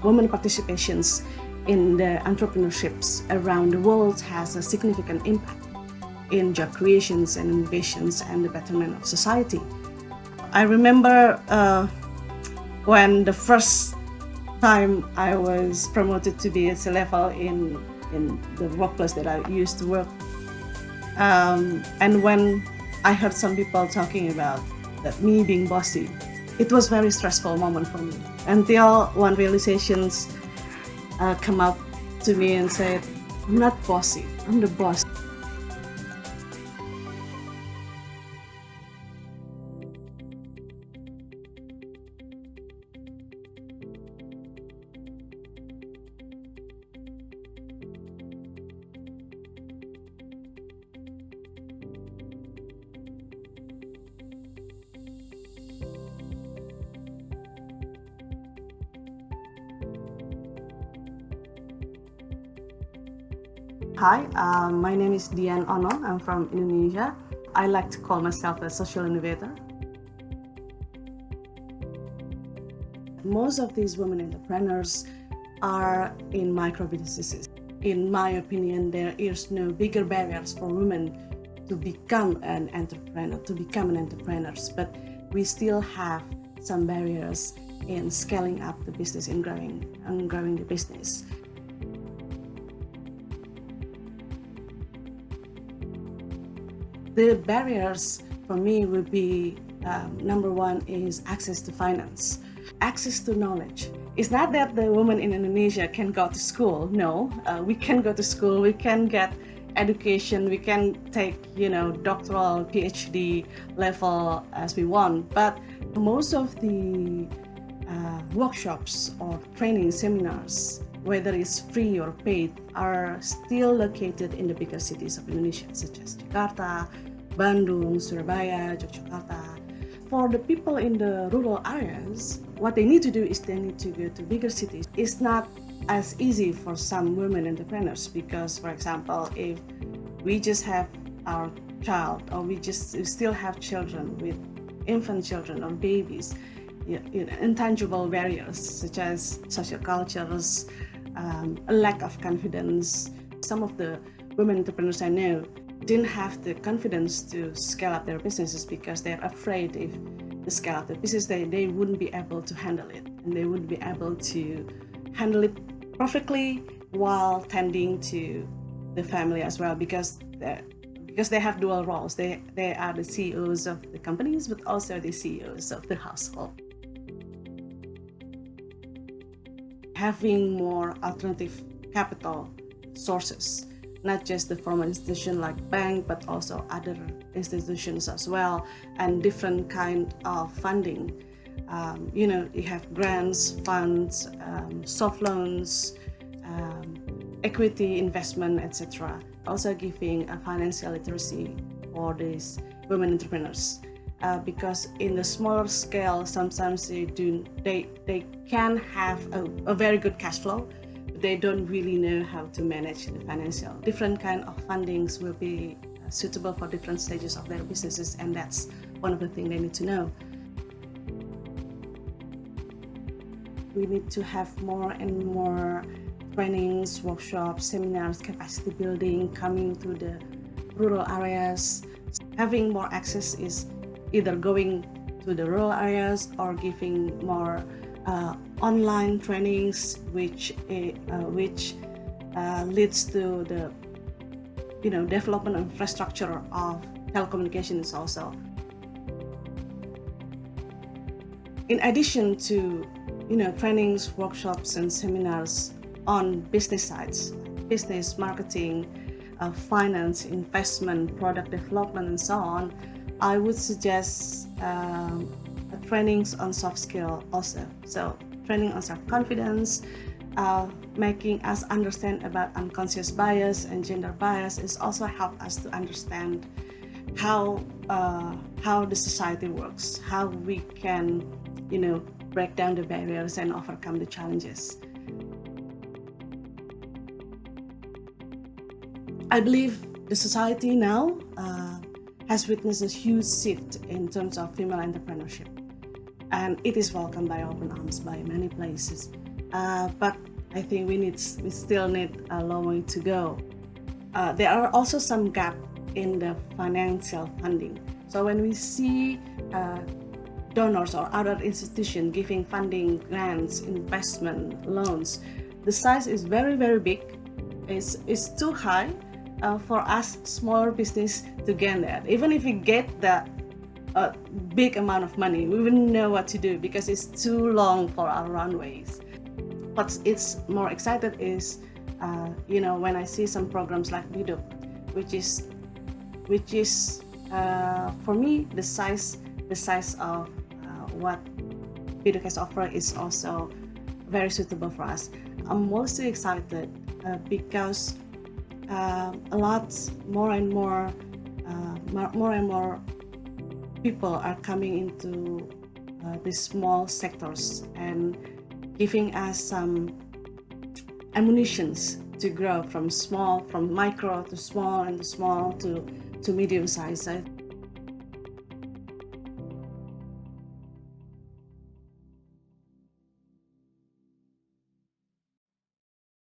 women participations in the entrepreneurships around the world has a significant impact in job creations and innovations and the betterment of society. I remember when the first time I was promoted to be a C-level in the workplace that I used to work. And when I heard some people talking about that me being bossy, it was very stressful moment for me until one realizations come up to me and said, I'm not bossy, I'm the boss. Hi, my name is Dian Ono. I'm from Indonesia. I like to call myself a social innovator. Most of these women entrepreneurs are in micro businesses. In my opinion, there is no bigger barriers for women to become an entrepreneur, but we still have some barriers in scaling up the business and growing the business. The barriers for me would be, number one is access to finance, access to knowledge. It's not that the women in Indonesia can go to school. No, we can go to school, we can get education, we can take, doctoral, PhD level as we want. But most of the workshops or training seminars, whether it's free or paid, are still located in the bigger cities of Indonesia, such as Jakarta, Bandung, Surabaya, Yogyakarta. For the people in the rural areas, what they need to do is they need to go to bigger cities. It's not as easy for some women entrepreneurs because, for example, if we just have our child or we still have children with infant children or babies, intangible barriers such as social cultures, a lack of confidence. Some of the women entrepreneurs I know didn't have the confidence to scale up their businesses because they're afraid if they scale up their business, they wouldn't be able to handle it, and they wouldn't be able to handle it perfectly while tending to the family as well, because they have dual roles. They are the CEOs of the companies, but also the CEOs of the household. Having more alternative capital sources, not just the formal institution like bank, but also other institutions as well, and different kind of funding. You have grants, funds, soft loans, equity investment, etc. Also giving a financial literacy for these women entrepreneurs. Because in the smaller scale, sometimes they can have a very good cash flow, but they don't really know how to manage the financial. Different kind of fundings will be suitable for different stages of their businesses, and that's one of the things they need to know. We need to have more and more trainings, workshops, seminars, capacity building coming to the rural areas. Having more access is either going to the rural areas or giving more online trainings, which leads to the development of infrastructure of telecommunications also. In addition to trainings, workshops, and seminars on business sides, business, marketing, finance, investment, product development, and so on, I would suggest trainings on soft skill also. So training on self-confidence, making us understand about unconscious bias and gender bias is also help us to understand how the society works, how we can break down the barriers and overcome the challenges. I believe the society now has witnessed a huge shift in terms of female entrepreneurship, and it is welcomed by open arms by many places. but I think we still need a long way to go. There are also some gap in the financial funding. So when we see donors or other institutions giving funding, grants, investment, loans, the size is very, very big. It's too high for us smaller business to get that. Even if we get the big amount of money, we wouldn't know what to do because it's too long for our runways. What it's more excited is, when I see some programs like Biduk, which is for me the size of what Biduk has offered is also very suitable for us. I'm mostly excited because a lot more and more people are coming into these small sectors and giving us some ammunitions to grow from micro to small and small to medium size.